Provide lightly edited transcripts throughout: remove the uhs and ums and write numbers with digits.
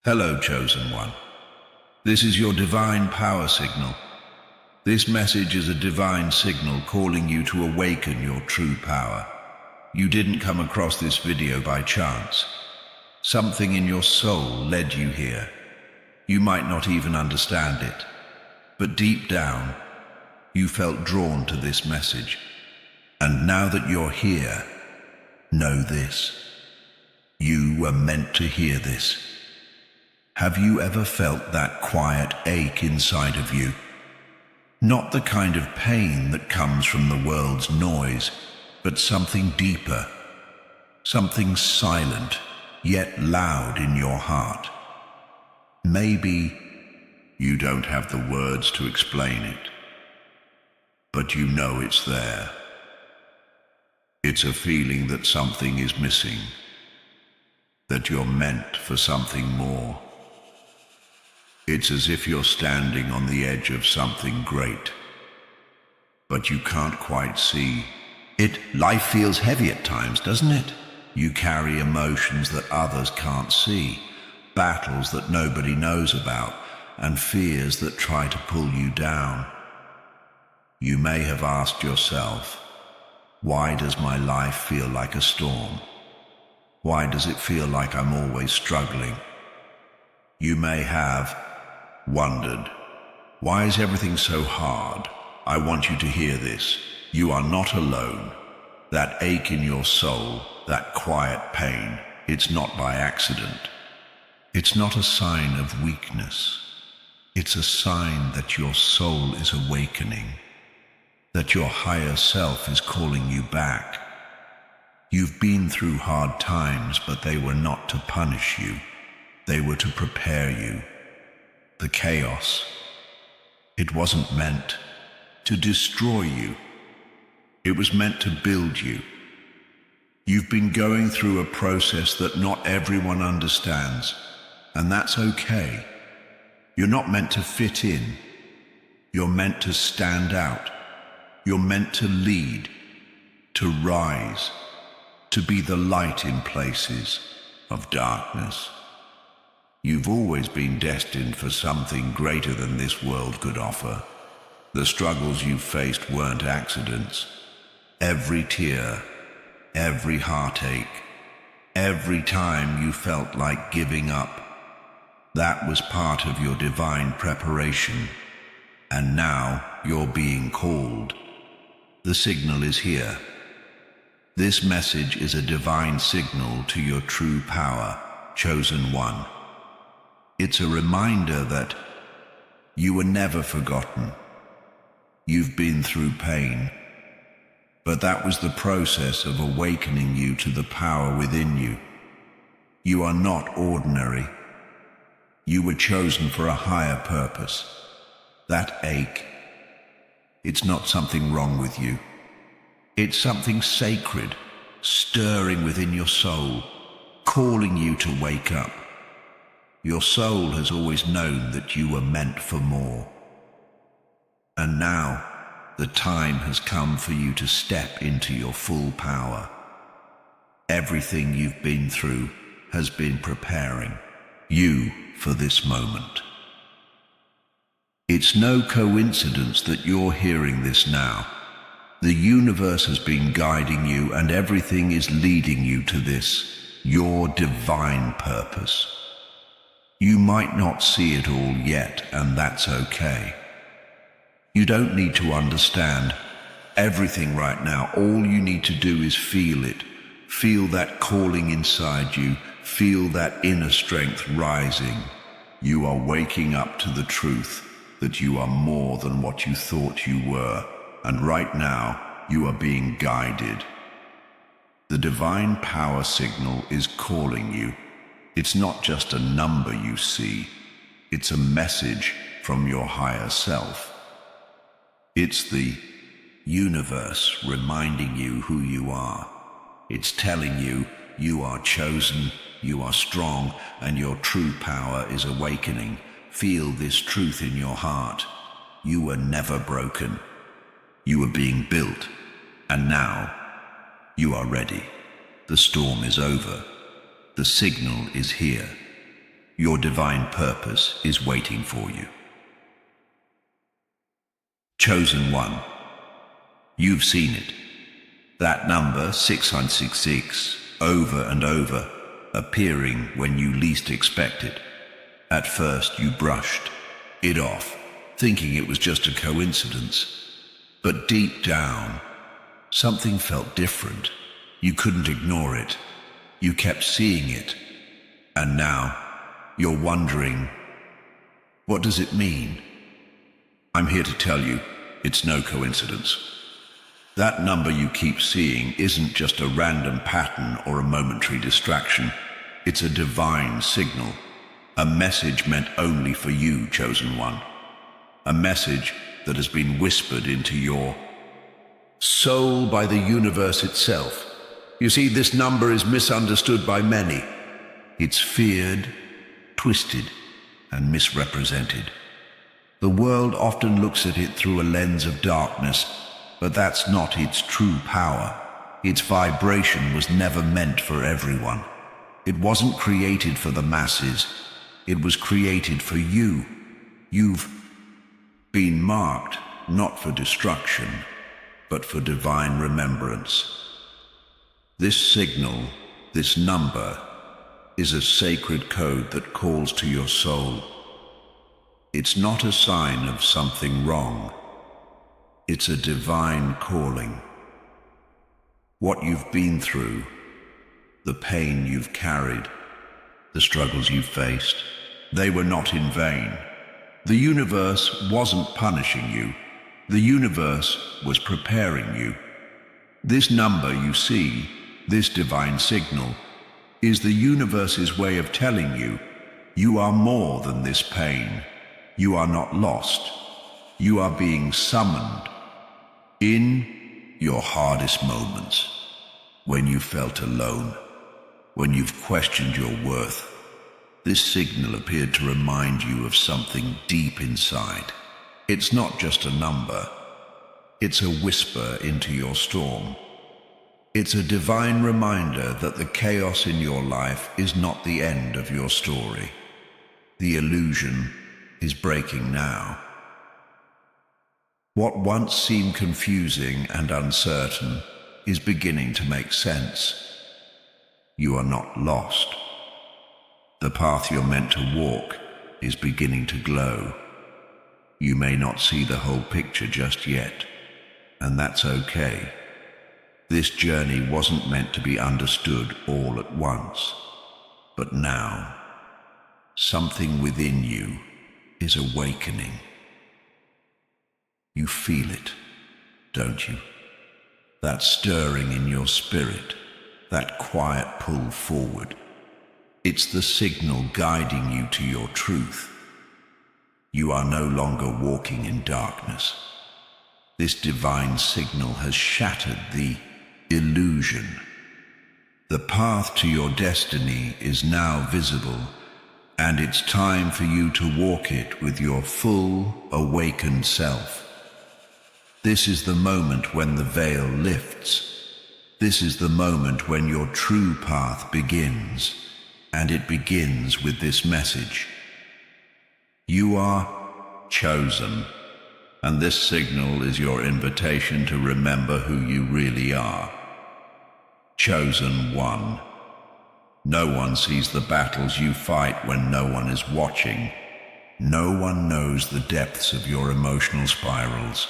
Hello, Chosen One. This is your divine power signal. This message is a divine signal calling you to awaken your true power. You didn't come across this video by chance. Something in your soul led you here. You might not even understand it, but deep down, you felt drawn to this message. And now that you're here, know this. You were meant to hear this. Have you ever felt that quiet ache inside of you? Not the kind of pain that comes from the world's noise, but something deeper, something silent, yet loud in your heart. Maybe you don't have the words to explain it, but you know it's there. It's a feeling that something is missing, that you're meant for something more. It's as if you're standing on the edge of something great, but you can't quite see it. Life feels heavy at times, doesn't it? You carry emotions that others can't see, battles that nobody knows about, and fears that try to pull you down. You may have asked yourself, why does my life feel like a storm? Why does it feel like I'm always struggling? You may have wondered, why is everything so hard? I want you to hear this. You are not alone. That ache in your soul, that quiet pain, it's not by accident. It's not a sign of weakness. It's a sign that your soul is awakening, that your higher self is calling you back. You've been through hard times, but they were not to punish you. They were to prepare you. The chaos, it wasn't meant to destroy you. It was meant to build you. You've been going through a process that not everyone understands, and that's okay. You're not meant to fit in. You're meant to stand out. You're meant to lead, to rise, to be the light in places of darkness. You've always been destined for something greater than this world could offer. The struggles you've faced weren't accidents. Every tear, every heartache, every time you felt like giving up, that was part of your divine preparation. And now you're being called. The signal is here. This message is a divine signal to your true power, Chosen One. It's a reminder that you were never forgotten. You've been through pain, but that was the process of awakening you to the power within you. You are not ordinary. You were chosen for a higher purpose. That ache, it's not something wrong with you. It's something sacred, stirring within your soul, calling you to wake up. Your soul has always known that you were meant for more. And now, the time has come for you to step into your full power. Everything you've been through has been preparing you for this moment. It's no coincidence that you're hearing this now. The universe has been guiding you, and everything is leading you to this, your divine purpose. You might not see it all yet, and that's okay. You don't need to understand everything right now. All you need to do is feel it. Feel that calling inside you. Feel that inner strength rising. You are waking up to the truth that you are more than what you thought you were. And right now, you are being guided. The divine power signal is calling you. It's not just a number you see. It's a message from your higher self. It's the universe reminding you who you are. It's telling you you are chosen, you are strong, and your true power is awakening. Feel this truth in your heart. You were never broken. You were being built, and now you are ready. The storm is over. The signal is here. Your divine purpose is waiting for you. Chosen one. You've seen it. That number, 666, over and over, appearing when you least expect it. At first you brushed it off, thinking it was just a coincidence. But deep down, something felt different. You couldn't ignore it. You kept seeing it. And now, you're wondering, what does it mean? I'm here to tell you, it's no coincidence. That number you keep seeing isn't just a random pattern or a momentary distraction. It's a divine signal, a message meant only for you, chosen one. A message that has been whispered into your soul by the universe itself. You see, this number is misunderstood by many. It's feared, twisted, and misrepresented. The world often looks at it through a lens of darkness, but that's not its true power. Its vibration was never meant for everyone. It wasn't created for the masses. It was created for you. You've been marked, not for destruction, but for divine remembrance. This signal, this number, is a sacred code that calls to your soul. It's not a sign of something wrong. It's a divine calling. What you've been through, the pain you've carried, the struggles you've faced, they were not in vain. The universe wasn't punishing you. The universe was preparing you. This number you see, this divine signal, is the universe's way of telling you, you are more than this pain. You are not lost. You are being summoned. In your hardest moments, when you felt alone, when you've questioned your worth, this signal appeared to remind you of something deep inside. It's not just a number. It's a whisper into your storm. It's a divine reminder that the chaos in your life is not the end of your story. The illusion is breaking now. What once seemed confusing and uncertain is beginning to make sense. You are not lost. The path you're meant to walk is beginning to glow. You may not see the whole picture just yet, and that's okay. This journey wasn't meant to be understood all at once, but now, something within you is awakening. You feel it, don't you? That stirring in your spirit, that quiet pull forward. It's the signal guiding you to your truth. You are no longer walking in darkness. This divine signal has shattered the illusion. The path to your destiny is now visible, and it's time for you to walk it with your full, awakened self. This is the moment when the veil lifts. This is the moment when your true path begins, and it begins with this message. You are chosen, and this signal is your invitation to remember who you really are. Chosen one. No one sees the battles you fight when no one is watching. No one knows the depths of your emotional spirals,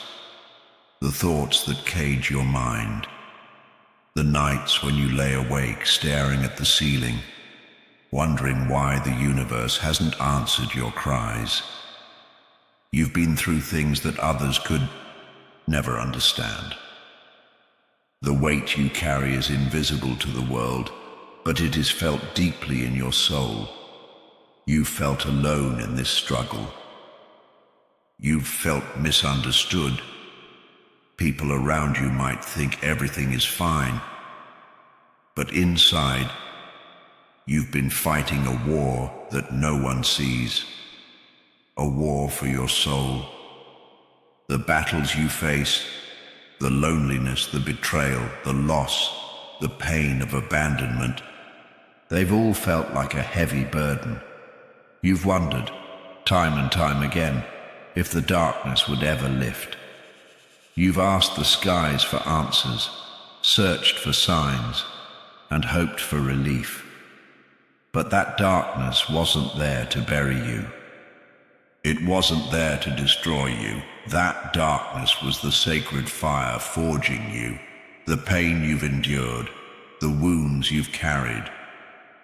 the thoughts that cage your mind, the nights when you lay awake staring at the ceiling, wondering why the universe hasn't answered your cries. You've been through things that others could never understand. The weight you carry is invisible to the world, but it is felt deeply in your soul. You've felt alone in this struggle. You've felt misunderstood. People around you might think everything is fine, but inside, you've been fighting a war that no one sees. A war for your soul. The battles you face, the loneliness, the betrayal, the loss, the pain of abandonment, they've all felt like a heavy burden. You've wondered, time and time again, if the darkness would ever lift. You've asked the skies for answers, searched for signs, and hoped for relief. But that darkness wasn't there to bury you. It wasn't there to destroy you. That darkness was the sacred fire forging you, the pain you've endured, the wounds you've carried.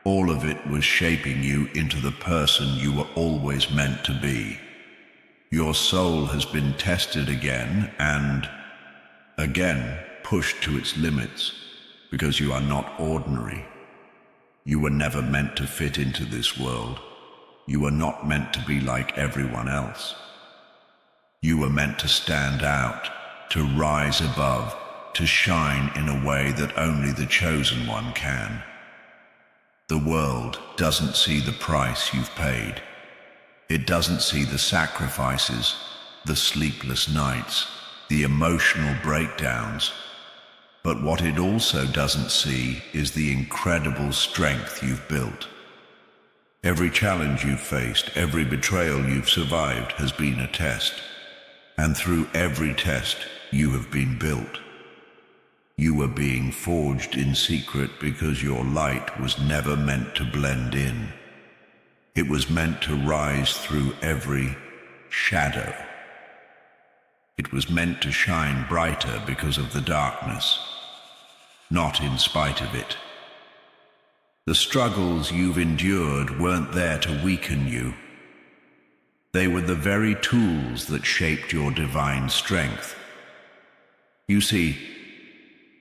All of it was shaping you into the person you were always meant to be. Your soul has been tested again and again pushed to its limits because you are not ordinary. You were never meant to fit into this world. You were not meant to be like everyone else. You were meant to stand out, to rise above, to shine in a way that only the chosen one can. The world doesn't see the price you've paid. It doesn't see the sacrifices, the sleepless nights, the emotional breakdowns. But what it also doesn't see is the incredible strength you've built. Every challenge you've faced, every betrayal you've survived has been a test. And through every test, you have been built. You were being forged in secret because your light was never meant to blend in. It was meant to rise through every shadow. It was meant to shine brighter because of the darkness, not in spite of it. The struggles you've endured weren't there to weaken you. They were the very tools that shaped your divine strength. You see,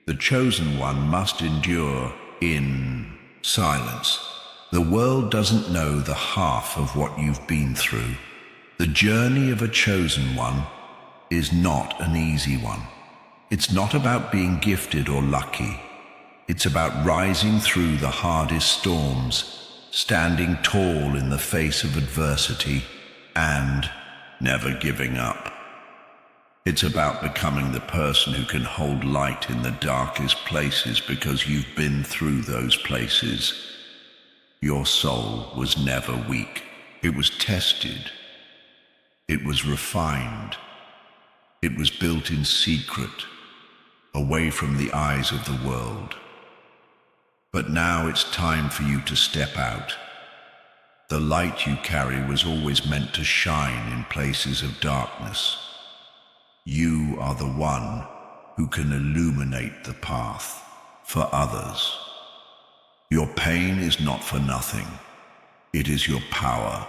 the chosen one must endure in silence. The world doesn't know the half of what you've been through. The journey of a chosen one is not an easy one. It's not about being gifted or lucky. It's about rising through the hardest storms, standing tall in the face of adversity, and never giving up. It's about becoming the person who can hold light in the darkest places because you've been through those places. Your soul was never weak. It was tested. It was refined. It was built in secret, away from the eyes of the world. But now it's time for you to step out. The light you carry was always meant to shine in places of darkness. You are the one who can illuminate the path for others. Your pain is not for nothing. It is your power,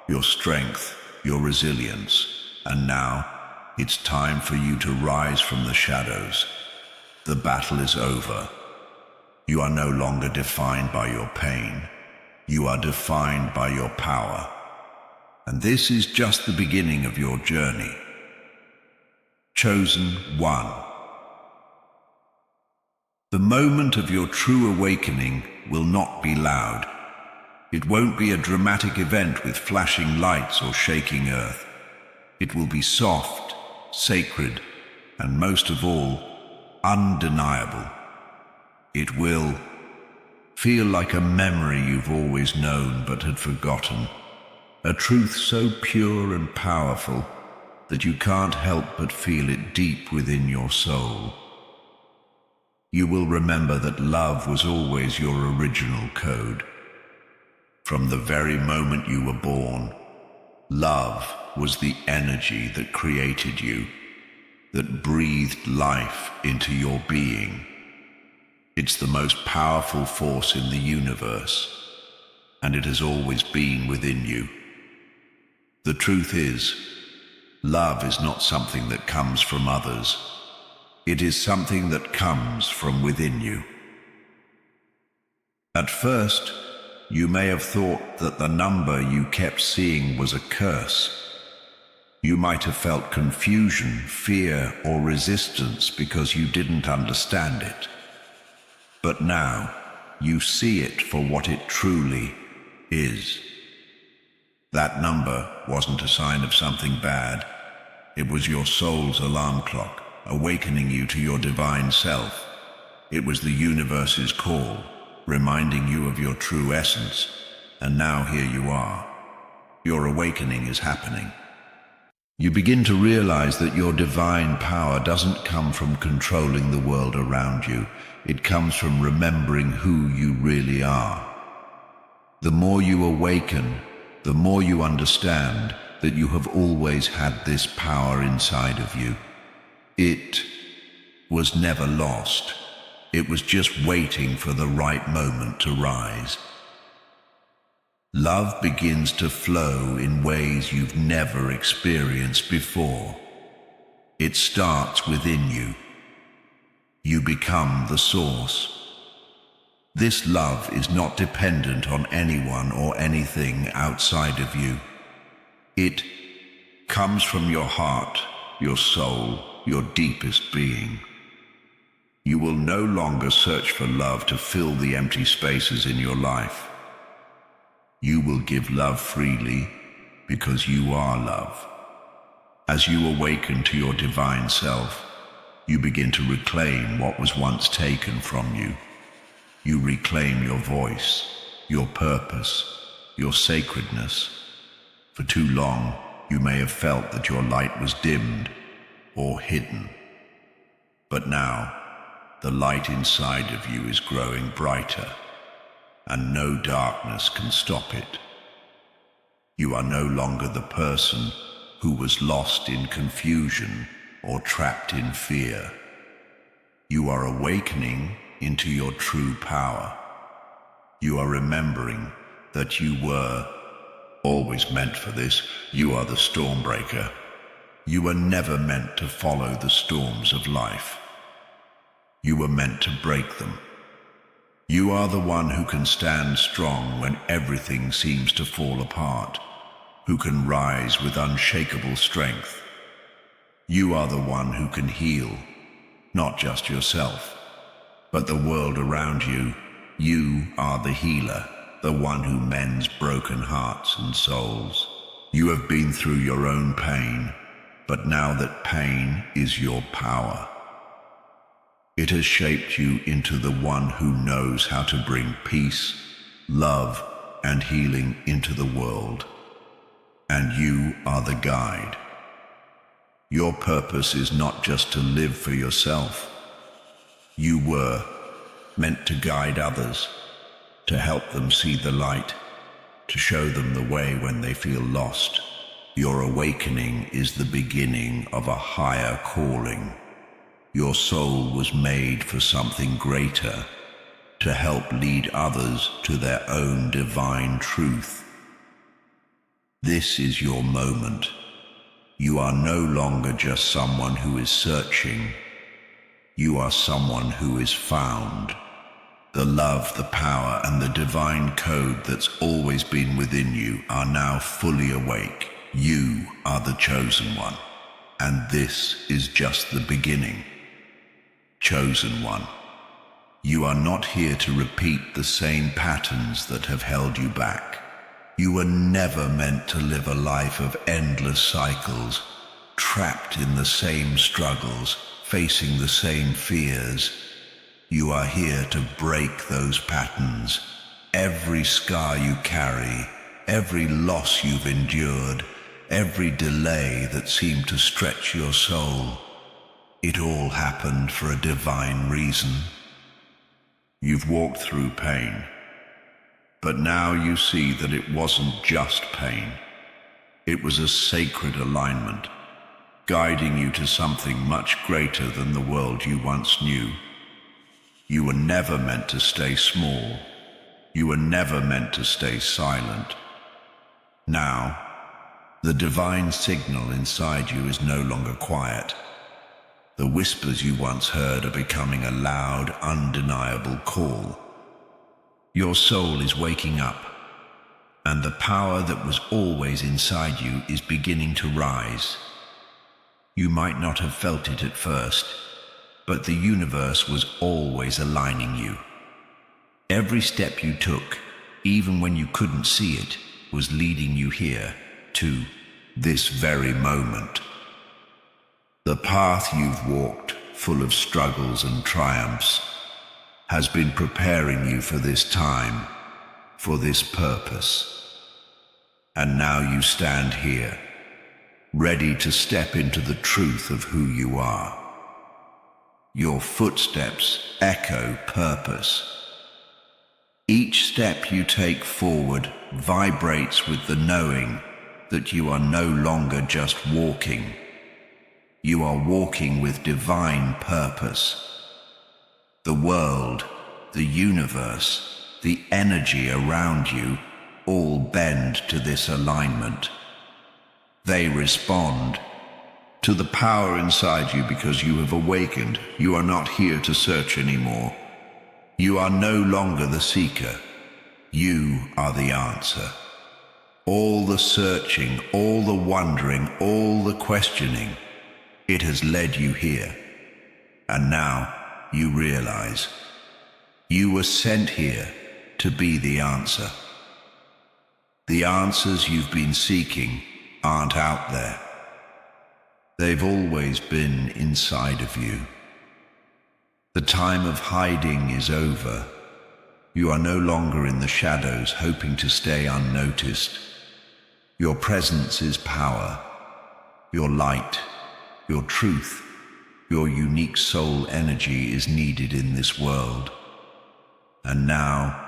your strength, your resilience. And now it's time for you to rise from the shadows. The battle is over. You are no longer defined by your pain. You are defined by your power. And this is just the beginning of your journey. Chosen one. The moment of your true awakening will not be loud. It won't be a dramatic event with flashing lights or shaking earth. It will be soft, sacred, and most of all, undeniable. It will feel like a memory you've always known but had forgotten. A truth so pure and powerful that you can't help but feel it deep within your soul. You will remember that love was always your original code. From the very moment you were born, love was the energy that created you, that breathed life into your being. It's the most powerful force in the universe, and it has always been within you. The truth is, love is not something that comes from others. It is something that comes from within you. At first, you may have thought that the number you kept seeing was a curse. You might have felt confusion, fear, or resistance because you didn't understand it. But now, you see it for what it truly is. That number wasn't a sign of something bad. It was your soul's alarm clock, awakening you to your divine self. It was the universe's call, reminding you of your true essence. And now here you are. Your awakening is happening. You begin to realize that your divine power doesn't come from controlling the world around you. It comes from remembering who you really are. The more you awaken, the more you understand that you have always had this power inside of you. It was never lost. It was just waiting for the right moment to rise. Love begins to flow in ways you've never experienced before. It starts within you. You become the source. This love is not dependent on anyone or anything outside of you. It comes from your heart, your soul, your deepest being. You will no longer search for love to fill the empty spaces in your life. You will give love freely because you are love. As you awaken to your divine self, you begin to reclaim what was once taken from you. You reclaim your voice, your purpose, your sacredness. For too long, you may have felt that your light was dimmed or hidden. But now, the light inside of you is growing brighter, and no darkness can stop it. You are no longer the person who was lost in confusion or trapped in fear. You are awakening into your true power. You are remembering that you were always meant for this. You are the stormbreaker. You were never meant to follow the storms of life. You were meant to break them. You are the one who can stand strong when everything seems to fall apart, who can rise with unshakable strength. You are the one who can heal, not just yourself, but the world around you. You are the healer, the one who mends broken hearts and souls. You have been through your own pain, but now that pain is your power. It has shaped you into the one who knows how to bring peace, love, and healing into the world. And you are the guide. Your purpose is not just to live for yourself. You were meant to guide others, to help them see the light, to show them the way when they feel lost. Your awakening is the beginning of a higher calling. Your soul was made for something greater, to help lead others to their own divine truth. This is your moment. You are no longer just someone who is searching. You are someone who is found. The love, the power, and the divine code that's always been within you are now fully awake. You are the chosen one, and this is just the beginning. Chosen one, you are not here to repeat the same patterns that have held you back. You were never meant to live a life of endless cycles, trapped in the same struggles, facing the same fears. You are here to break those patterns. Every scar you carry, every loss you've endured, every delay that seemed to stretch your soul, it all happened for a divine reason. You've walked through pain, but now you see that it wasn't just pain. It was a sacred alignment, guiding you to something much greater than the world you once knew. You were never meant to stay small. You were never meant to stay silent. Now, the divine signal inside you is no longer quiet. The whispers you once heard are becoming a loud, undeniable call. Your soul is waking up, and the power that was always inside you is beginning to rise. You might not have felt it at first, but the universe was always aligning you. Every step you took, even when you couldn't see it, was leading you here, to this very moment. The path you've walked, full of struggles and triumphs, has been preparing you for this time, for this purpose. And now you stand here, ready to step into the truth of who you are. Your footsteps echo purpose. Each step you take forward vibrates with the knowing that you are no longer just walking. You are walking with divine purpose. The world, the universe, the energy around you all bend to this alignment. They respond to the power inside you because you have awakened. You are not here to search anymore. You are no longer the seeker. You are the answer. All the searching, all the wondering, all the questioning, it has led you here. And now you realize you were sent here to be the answer. The answers you've been seeking aren't out there. They've always been inside of you. The time of hiding is over. You are no longer in the shadows hoping to stay unnoticed. Your presence is power. Your light, your truth, your unique soul energy is needed in this world. And now,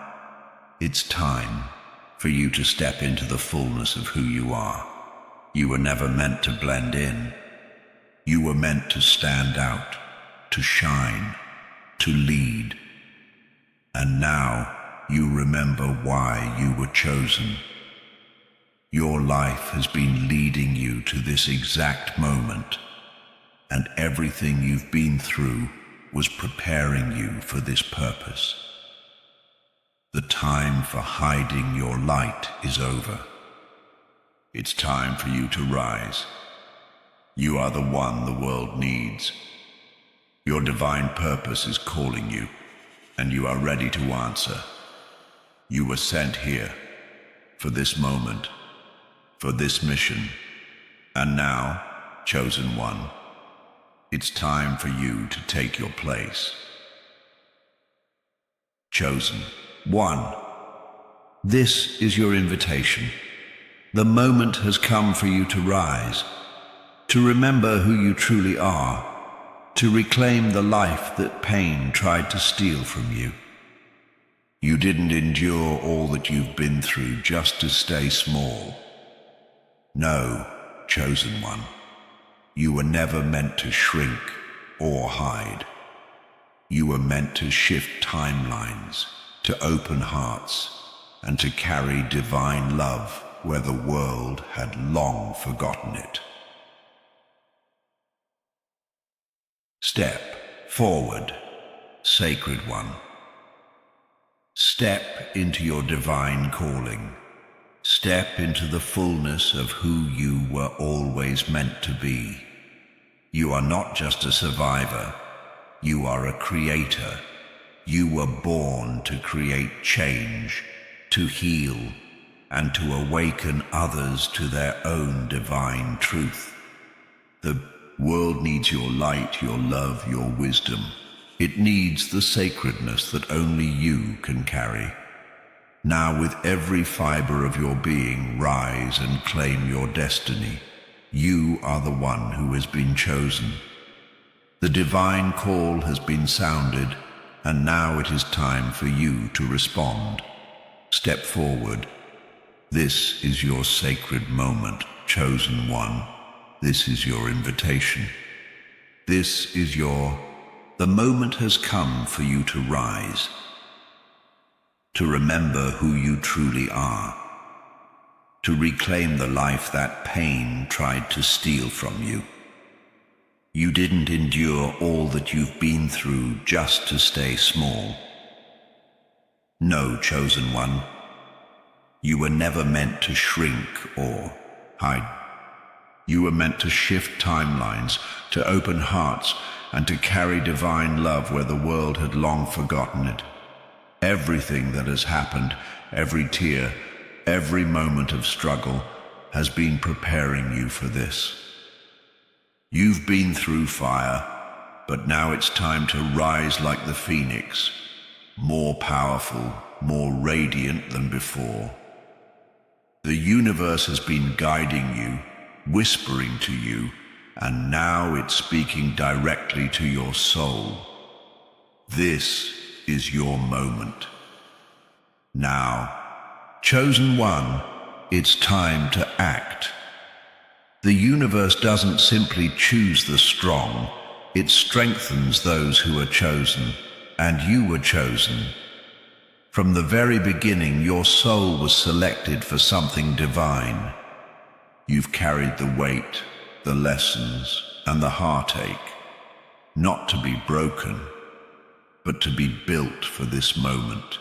it's time for you to step into the fullness of who you are. You were never meant to blend in. You were meant to stand out, to shine, to lead. And now you remember why you were chosen. Your life has been leading you to this exact moment, and everything you've been through was preparing you for this purpose. The time for hiding your light is over. It's time for you to rise. You are the one the world needs. Your divine purpose is calling you, and you are ready to answer. You were sent here for this moment, for this mission. And now, chosen one, it's time for you to take your place. Chosen one, this is your invitation. The moment has come for you to rise, to remember who you truly are, to reclaim the life that pain tried to steal from you. You didn't endure all that you've been through just to stay small. No, chosen one, you were never meant to shrink or hide. You were meant to shift timelines, to open hearts, and to carry divine love where the world had long forgotten it. Step forward, sacred one. Step into your divine calling. Step into the fullness of who you were always meant to be. You are not just a survivor. You are a creator. You were born to create change, to heal, and to awaken others to their own divine truth. The world needs your light, your love, your wisdom. It needs the sacredness that only you can carry. Now, with every fiber of your being, rise and claim your destiny. You are the one who has been chosen. The divine call has been sounded, and now it is time for you to respond. Step forward. This is your sacred moment, chosen one. This is your invitation. This is the moment has come for you to rise, to remember who you truly are, to reclaim the life that pain tried to steal from you. You didn't endure all that you've been through just to stay small. No, chosen one, you were never meant to shrink or hide. You were meant to shift timelines, to open hearts, and to carry divine love where the world had long forgotten it. Everything that has happened, every tear, every moment of struggle, has been preparing you for this. You've been through fire, but now it's time to rise like the phoenix, more powerful, more radiant than before. The universe has been guiding you, whispering to you, and now it's speaking directly to your soul. This is your moment. Now, chosen one, it's time to act. The universe doesn't simply choose the strong, it strengthens those who are chosen, and you were chosen. From the very beginning, your soul was selected for something divine. You've carried the weight, the lessons, and the heartache, not to be broken, but to be built for this moment.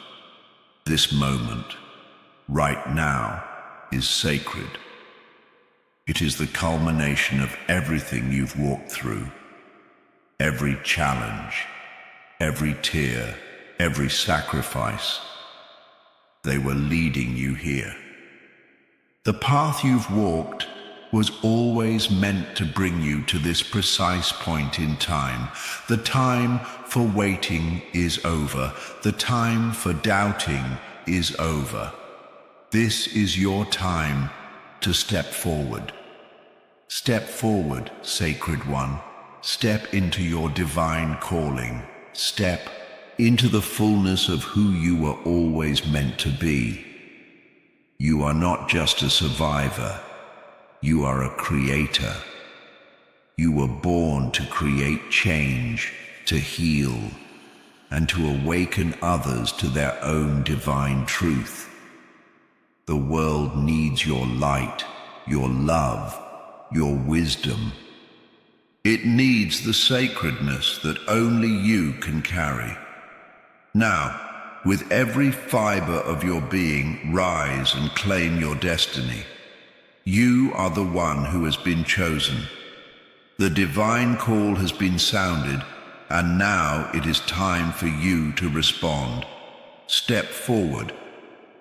This moment, right now, is sacred. It is the culmination of everything you've walked through. Every challenge, every tear, every sacrifice. They were leading you here. The path you've walked was always meant to bring you to this precise point in time. The time for waiting is over. The time for doubting is over. This is your time to step forward. Step forward, Sacred One. Step into your divine calling. Step into the fullness of who you were always meant to be. You are not just a survivor. You are a creator. You were born to create change, to heal, and to awaken others to their own divine truth. The world needs your light, your love, your wisdom. It needs the sacredness that only you can carry. Now, with every fiber of your being, rise and claim your destiny. You are the one who has been chosen. The divine call has been sounded, and now it is time for you to respond. Step forward.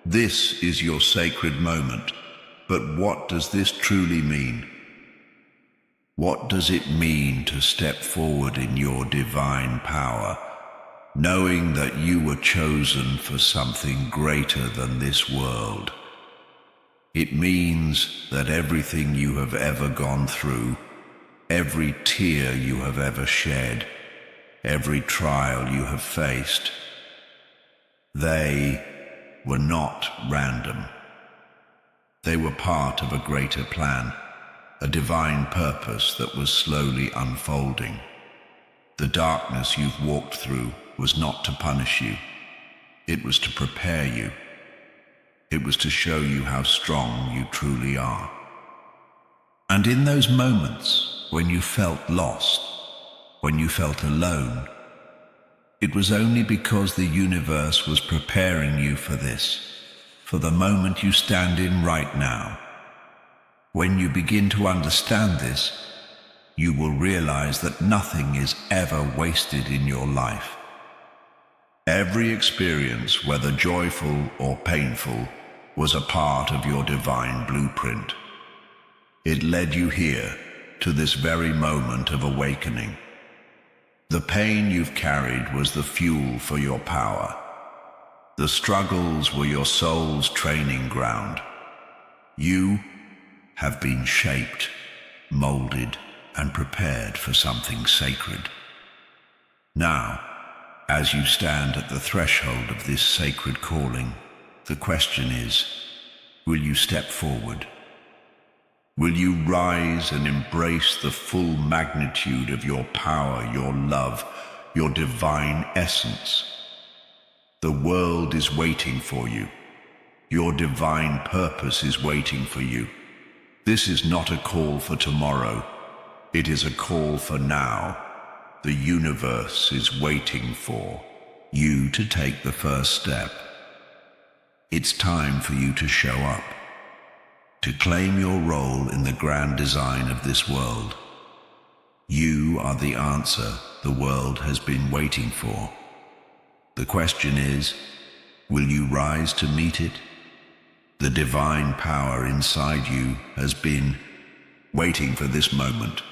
This is your sacred moment. But what does this truly mean? What does it mean to step forward in your divine power, knowing that you were chosen for something greater than this world? It means that everything you have ever gone through, every tear you have ever shed, every trial you have faced, they were not random. They were part of a greater plan, a divine purpose that was slowly unfolding. The darkness you've walked through was not to punish you. It was to prepare you. It was to show you how strong you truly are. And in those moments when you felt lost, when you felt alone, it was only because the universe was preparing you for this, for the moment you stand in right now. When you begin to understand this, you will realize that nothing is ever wasted in your life. Every experience, whether joyful or painful, was a part of your divine blueprint. It led you here, to this very moment of awakening. The pain you've carried was the fuel for your power. The struggles were your soul's training ground. You have been shaped, molded, and prepared for something sacred. Now, as you stand at the threshold of this sacred calling, the question is, will you step forward? Will you rise and embrace the full magnitude of your power, your love, your divine essence? The world is waiting for you. Your divine purpose is waiting for you. This is not a call for tomorrow. It is a call for now. The universe is waiting for you to take the first step. It's time for you to show up, to claim your role in the grand design of this world. You are the answer the world has been waiting for. The question is, will you rise to meet it? The divine power inside you has been waiting for this moment.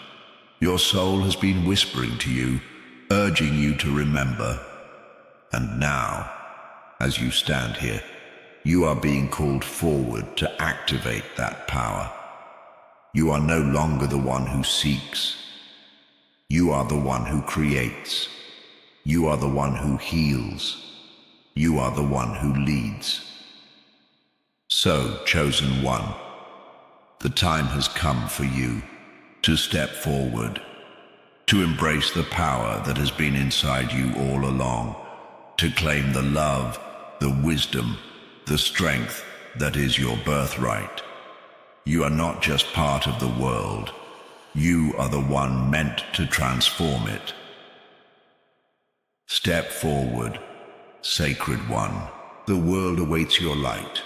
Your soul has been whispering to you, urging you to remember. And now, as you stand here, You are being called forward to activate that power. You are no longer the one who seeks. You are the one who creates. You are the one who heals. You are the one who leads. So, chosen one, the time has come for you to step forward, to embrace the power that has been inside you all along, to claim the love, the wisdom, the strength that is your birthright. You are not just part of the world. You are the one meant to transform it. Step forward, sacred one. The world awaits your light.